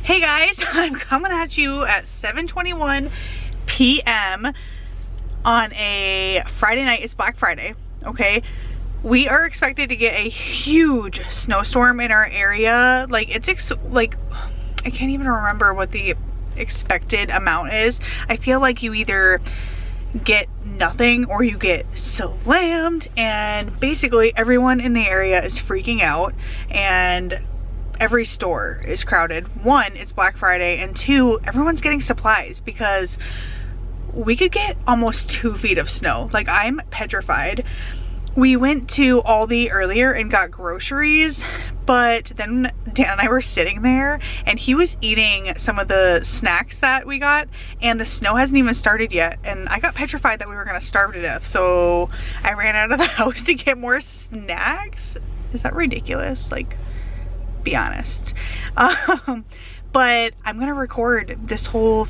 Hey guys, I'm coming at you at 7:21 p.m. on a Friday night. It's Black Friday, okay? We are expected to get a huge snowstorm in our area. Like, I can't even remember what the expected amount is. I feel like you either get nothing or you get slammed, and basically everyone in the area is freaking out, and every store is crowded. One, it's Black Friday, and two, everyone's getting supplies because we could get almost 2 feet of snow. Like, I'm petrified. We went to Aldi earlier and got groceries, but then Dan and I were sitting there and he was eating some of the snacks that we got, and the snow hasn't even started yet, and I got petrified that we were gonna starve to death, so I ran out of the house to get more snacks. Is that ridiculous? Like, be honest. But I'm gonna record this whole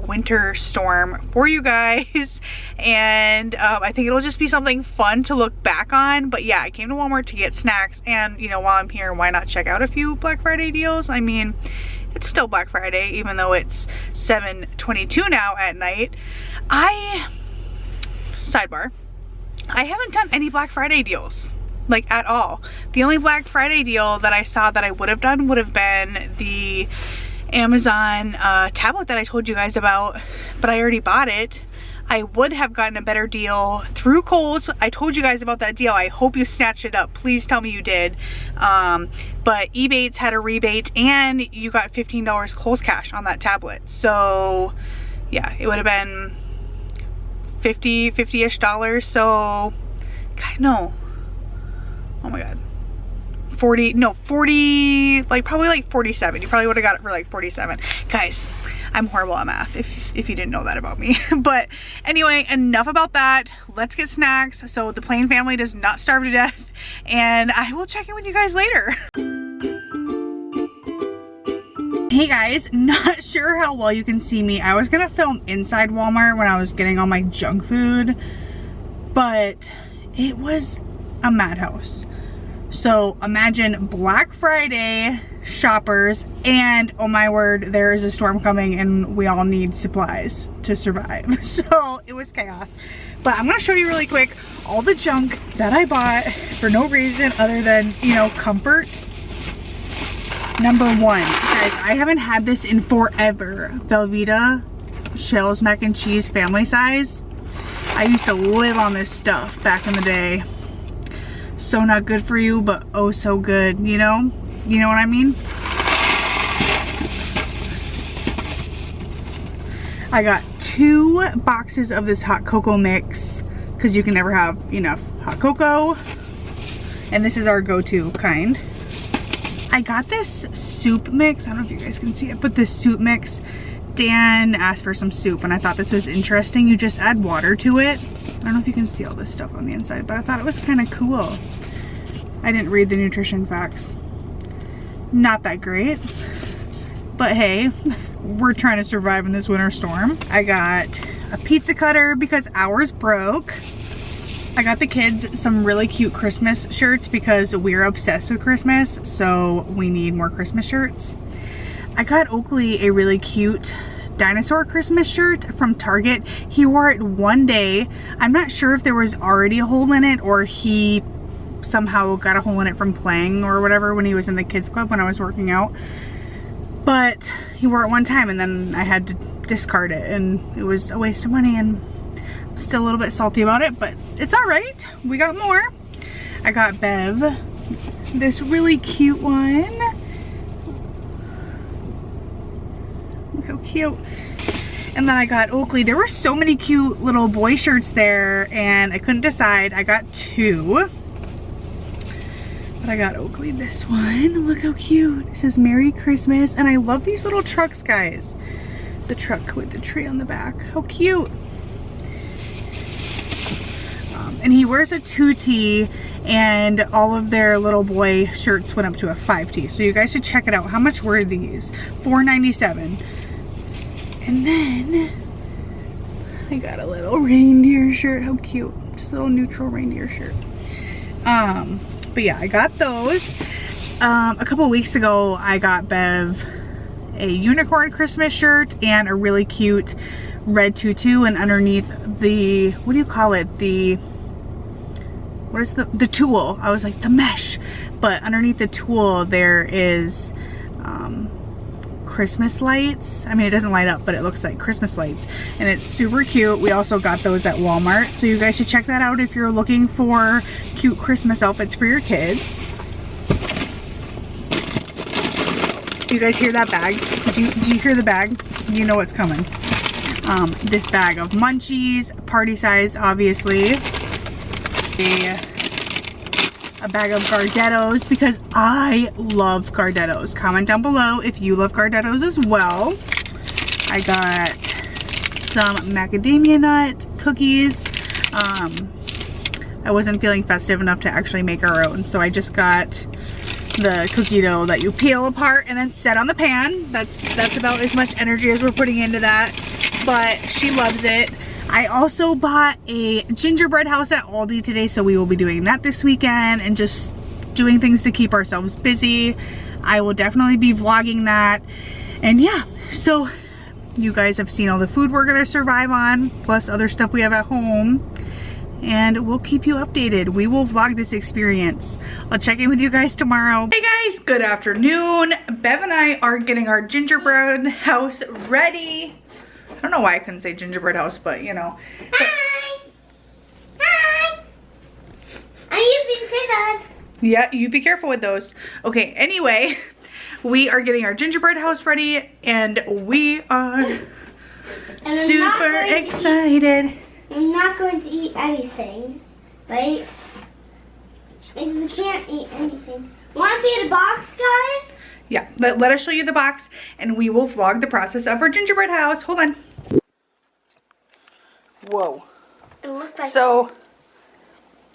winter storm for you guys, and I think it'll just be something fun to look back on. But yeah, I came to Walmart to get snacks, and you know, while I'm here, why not check out a few Black Friday deals? I mean, it's still Black Friday even though it's 7:22 now at night. Sidebar, I haven't done any Black Friday deals, like, at all. The only Black Friday deal that I saw that I would have done would have been the Amazon tablet that I told you guys about, but I already bought it. I would have gotten a better deal through Kohl's. I told you guys about that deal. I hope you snatched it up. Please tell me you did. But Ebates had a rebate, and you got $15 Kohl's cash on that tablet. So yeah, it would have been 50-ish dollars. So, God, no. Oh my God. 40, like probably like 47. You probably would have got it for like 47. Guys, I'm horrible at math if you didn't know that about me. But anyway, enough about that. Let's get snacks so the Plain family does not starve to death, and I will check in with you guys later. Hey guys, not sure how well you can see me. I was gonna film inside Walmart when I was getting all my junk food, but it was a madhouse. So imagine Black Friday shoppers, and oh my word, there is a storm coming and we all need supplies to survive. So it was chaos. But I'm gonna show you really quick all the junk that I bought for no reason other than, you know, comfort. Number one, guys, I haven't had this in forever. Velveeta Shell's mac and cheese family size. I used to live on this stuff back in the day. So not good for you, but oh so good, you know? You know what I mean? I got 2 boxes of this hot cocoa mix because you can never have enough hot cocoa. And this is our go-to kind. I got this soup mix. I don't know if you guys can see it, but this soup mix, Dan asked for some soup and I thought this was interesting. You just add water to it. I don't know if you can see all this stuff on the inside, but I thought it was kind of cool. I didn't read the nutrition facts. Not that great, but hey, we're trying to survive in this winter storm. I got a pizza cutter because ours broke. I got the kids some really cute Christmas shirts because we're obsessed with Christmas, so we need more Christmas shirts. I got Oakley a really cute dinosaur Christmas shirt from Target. He wore it one day. I'm not sure if there was already a hole in it or he somehow got a hole in it from playing or whatever when he was in the kids club when I was working out. But he wore it one time and then I had to discard it, and it was a waste of money, and I'm still a little bit salty about it, but it's all right. We got more. I got Bev this really cute one. Look how cute. And then I got Oakley. There were so many cute little boy shirts there and I couldn't decide. I got 2. But I got Oakley this one. Look how cute. It says Merry Christmas. And I love these little trucks, guys. The truck with the tree on the back. How cute. And he wears a 2T, and all of their little boy shirts went up to a 5T. So you guys should check it out. How much were these? $4.97. And then I got a little reindeer shirt. How cute. Just a little neutral reindeer shirt. But yeah, I got those. A couple weeks ago, I got Bev a unicorn Christmas shirt and a really cute red tutu, and underneath the, what do you call it? What is the tulle? I was like, the mesh. But underneath the tulle there is Christmas lights. I mean, it doesn't light up, but it looks like Christmas lights, and it's super cute. We also got those at Walmart, so you guys should check that out if you're looking for cute Christmas outfits for your kids. Do you guys hear that bag? Do you hear the bag? You know what's coming. This bag of munchies, party size, obviously. A bag of Gardettos, because I love Gardettos. Comment down below if you love Gardettos as well. I got some macadamia nut cookies. I wasn't feeling festive enough to actually make our own, so I just got the cookie dough that you peel apart and then set on the pan. That's about as much energy as we're putting into that, but she loves it. I also bought a gingerbread house at Aldi today, so we will be doing that this weekend and just doing things to keep ourselves busy. I will definitely be vlogging that. And yeah, so you guys have seen all the food we're gonna survive on, plus other stuff we have at home. And we'll keep you updated. We will vlog this experience. I'll check in with you guys tomorrow. Hey guys, good afternoon. Bev and I are getting our gingerbread house ready. I don't know why I couldn't say gingerbread house, but you know. Hi! Hi! I'm using scissors. Yeah, you be careful with those. Okay, anyway, we are getting our gingerbread house ready, and we are super excited. I'm not going to eat anything, right? Because we can't eat anything. Want to see the box, guys? Yeah, let us show you the box, and we will vlog the process of our gingerbread house. Hold on. Whoa. It looks like so,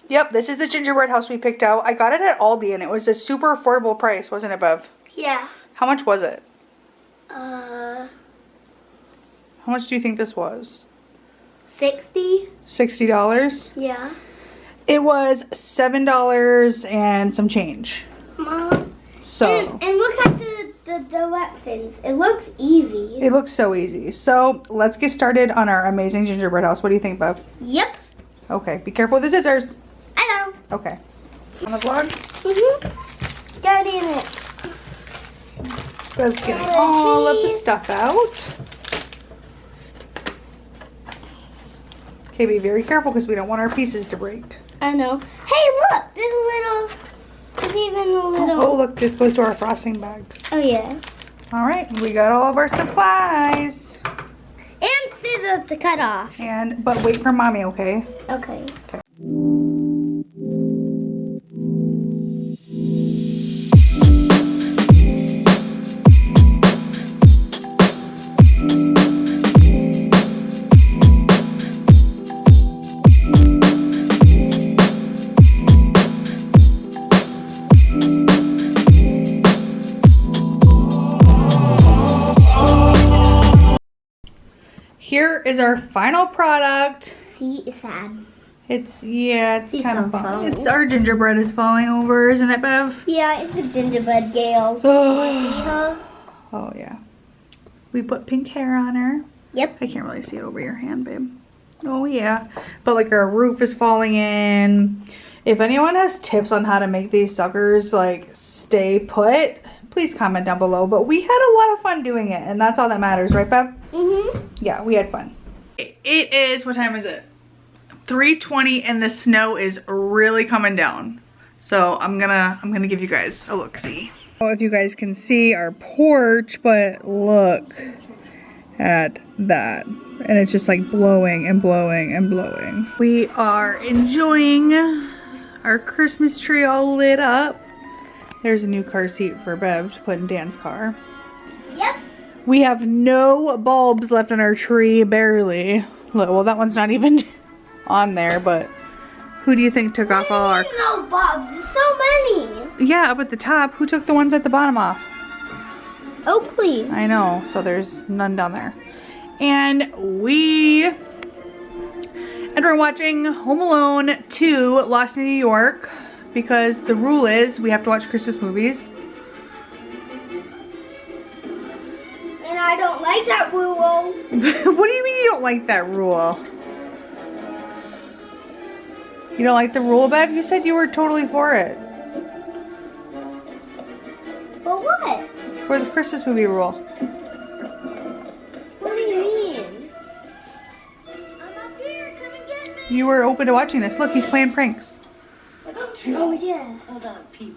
yep, this is the gingerbread house we picked out. I got it at Aldi, and it was a super affordable price, wasn't it, Bev? yeah. How much was it? How much do you think this was? 60. $60? Yeah. It was $7 and some change. Mom. So. And look at the directions. It looks easy. It looks so easy. So let's get started on our amazing gingerbread house. What do you think, Bev? Yep. Okay, be careful with the scissors. I know. Okay. On the vlog? Mm-hmm. Got in it. Bev's getting all of the stuff out. Okay, be very careful because we don't want our pieces to break. I know. Hey, look! There's even a little... Oh, look, this goes to our frosting bags. Oh, yeah. All right, we got all of our supplies. And scissors to cut off. But wait for Mommy, okay? Okay. Here is our final product. See, it's sad. It's kind of fun. falling. It's our gingerbread is falling over, isn't it, Bev? Yeah, it's a gingerbread Gale. Oh, See her? oh yeah. We put pink hair on her. Yep. I can't really see it over your hand, babe. Oh yeah. But like our roof is falling in. If anyone has tips on how to make these suckers like stay put, please comment down below. But we had a lot of fun doing it, and that's all that matters, right, Bev? Mm-hmm. Yeah, we had fun. It is, what time is it? 3:20, and the snow is really coming down. So I'm gonna give you guys a look-see. I don't know if you guys can see our porch, but look at that. And it's just like blowing and blowing and blowing. We are enjoying our Christmas tree all lit up. There's a new car seat for Bev to put in Dan's car. Yep. We have no bulbs left on our tree, barely. Look, well, that one's not even on there, but who do you think took off all our... No, Bobs. There's so many. Yeah, up at the top. Who took the ones at the bottom off? Oakley. I know, so there's none down there. And we're watching Home Alone 2, Lost in New York, because the rule is we have to watch Christmas movies. I don't like that rule. What do you mean you don't like that rule? You don't like the rule, Bev? You said you were totally for it. For what? For the Christmas movie rule. What do you mean? I'm up here. Come and get me. You were open to watching this. Look, he's playing pranks. Oh, yeah. Hold on, Pete.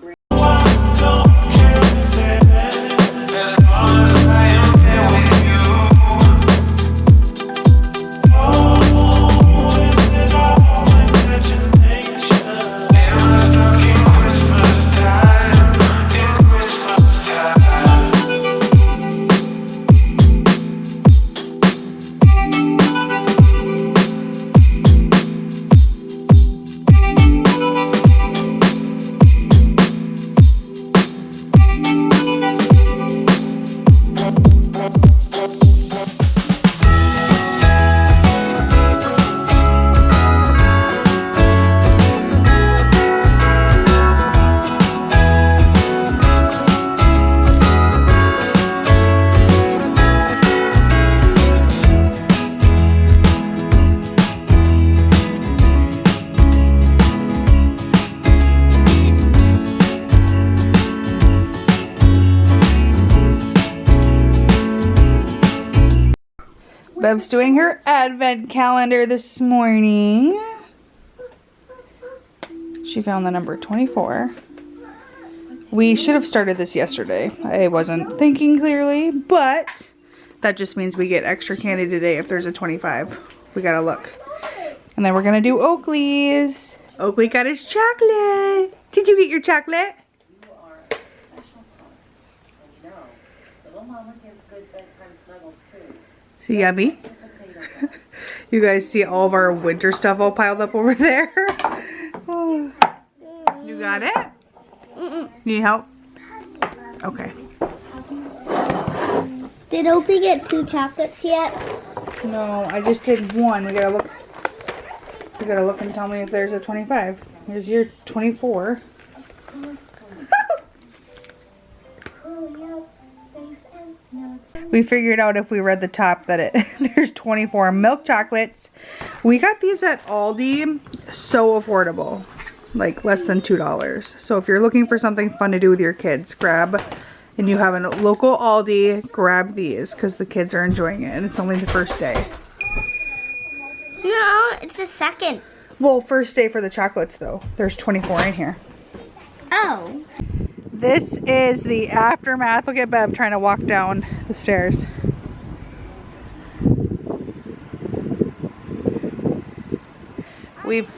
Bev's doing her advent calendar this morning. She found the number 24. We should have started this yesterday. I wasn't thinking clearly, but that just means we get extra candy today if there's a 25. We gotta look. And then we're gonna do Oakley's. Oakley got his chocolate. Did you get your chocolate? You are a special pup. I know. Little mama gives good bedtime snuggles too. See, yummy. You guys see all of our winter stuff all piled up over there? Oh. You got it? Need help? Okay. Did Opie get 2 chocolates yet? No, I just did 1. We gotta look. You gotta look and tell me if there's a 25. Here's your 24. We figured out if we read the top that there's 24 milk chocolates. We got these at Aldi, so affordable, like less than $2. So if you're looking for something fun to do with your kids, and you have a local Aldi, grab these because the kids are enjoying it and it's only the first day. No, it's the second. Well, first day for the chocolates though. There's 24 in here. Oh. This is the aftermath. Look at Bev trying to walk down the stairs. We've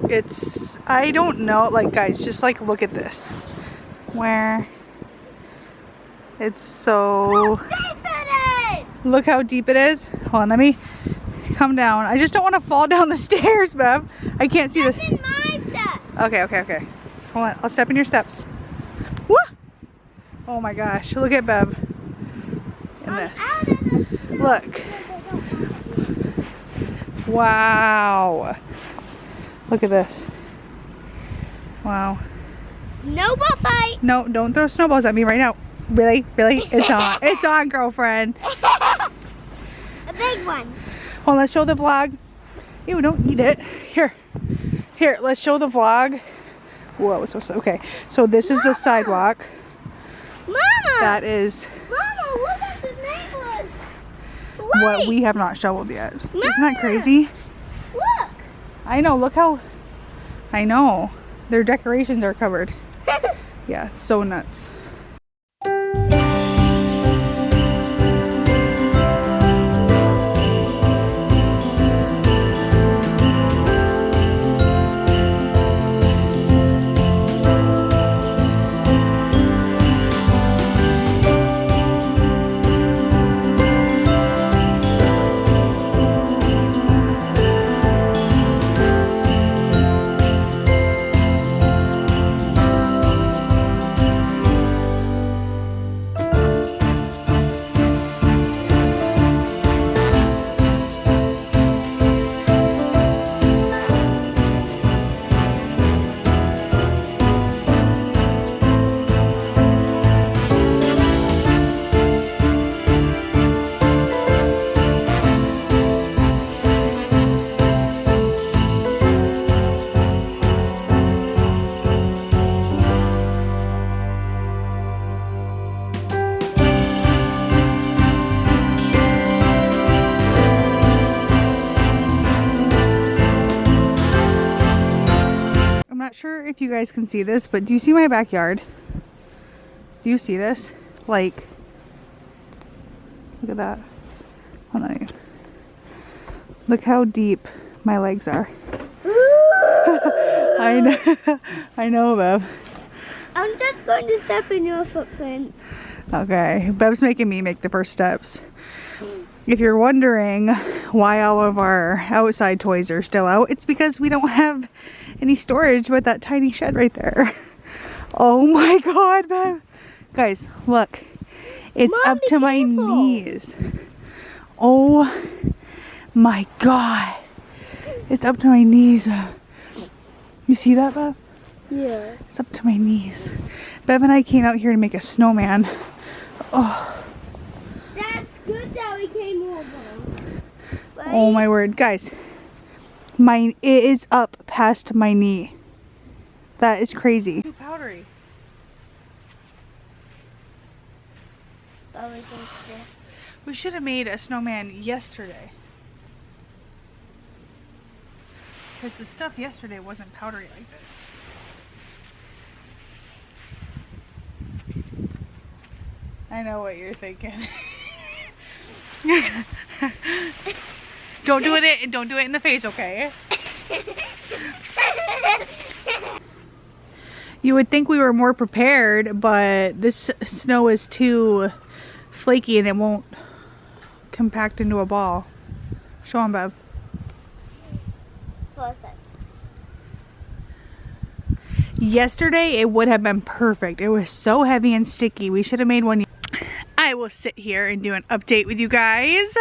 it's, I don't know, like guys, just like look at this. Where it's so, look how deep it is. Hold on, let me come down. I just don't want to fall down the stairs, Bev. I can't see this. In my step. Okay. Hold on, I'll step in your steps. Woo! Oh my gosh, look at Bev in this. Look. Wow. Look at this. Wow. No ball fight. No, don't throw snowballs at me right now. Really? It's on. It's on, girlfriend. A big one. Well, let's show the vlog. Ew, don't eat it. Here, let's show the vlog. Whoa, okay. So this is the sidewalk. Mama! That is Mama, look at the neighborhood. what we have not shoveled yet. Isn't that crazy? Look. I know, look how, I know. Their decorations are covered. Yeah, it's so nuts. if you guys can see this, but do you see my backyard? Do you see this? Like, look at that. Hold on. Look how deep my legs are. I know. I know, Bev. I'm just going to step in your footprint. Okay, Bev's making me make the first steps. If you're wondering why all of our outside toys are still out, it's because we don't have any storage with that tiny shed right there. Oh my God, Bev. Guys, look. It's Mom, up to my careful. knees. Oh my God. It's up to my knees. You see that, Bev? Yeah. It's up to my knees. Bev and I came out here to make a snowman. Oh. That's good that we came over. Right? Oh my word, guys, it is up past my knee. That is crazy. Too powdery. We should have made a snowman yesterday. Because the stuff yesterday wasn't powdery like this. I know what you're thinking. Don't do it in the face, okay? You would think we were more prepared, but this snow is too flaky and it won't compact into a ball. Show them, Bev. Yesterday it would have been perfect. It was so heavy and sticky. We should have made one. I will sit here and do an update with you guys.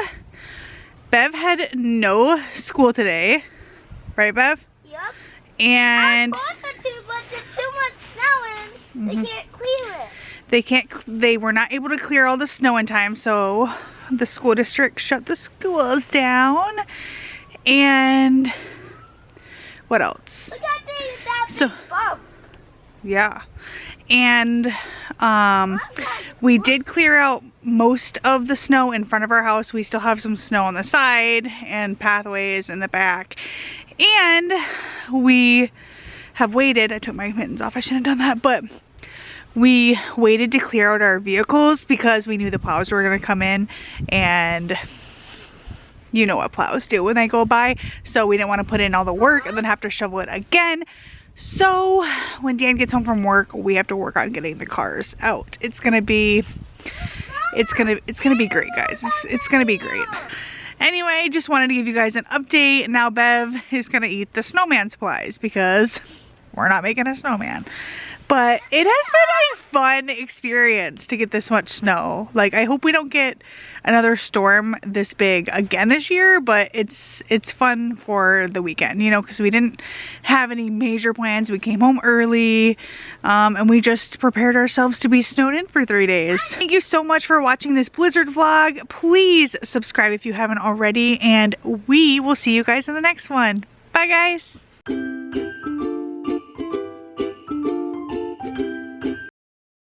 Bev had no school today, right, Bev? Yep. And I'm supposed to, but there's too much snow and they can't clear it. they were not able to clear all the snow in time, so the school district shut the schools down. And what else? Look at that So- big bump. Yeah. And we did clear out most of the snow in front of our house. We still have some snow on the side and pathways in the back. And we have waited. I took my mittens off. I shouldn't have done that. But we waited to clear out our vehicles because we knew the plows were going to come in. And you know what plows do when they go by. So we didn't want to put in all the work and then have to shovel it again. So when Dan gets home from work, we have to work on getting the cars out. It's gonna be great, guys. It's gonna be great. Anyway, just wanted to give you guys an update. Now Bev is gonna eat the snowman supplies because we're not making a snowman. But it has been a fun experience to get this much snow. Like, I hope we don't get another storm this big again this year, but it's fun for the weekend, you know, because we didn't have any major plans. We came home early, and we just prepared ourselves to be snowed in for 3 days. Thank you so much for watching this blizzard vlog. Please subscribe if you haven't already, and we will see you guys in the next one. Bye, guys.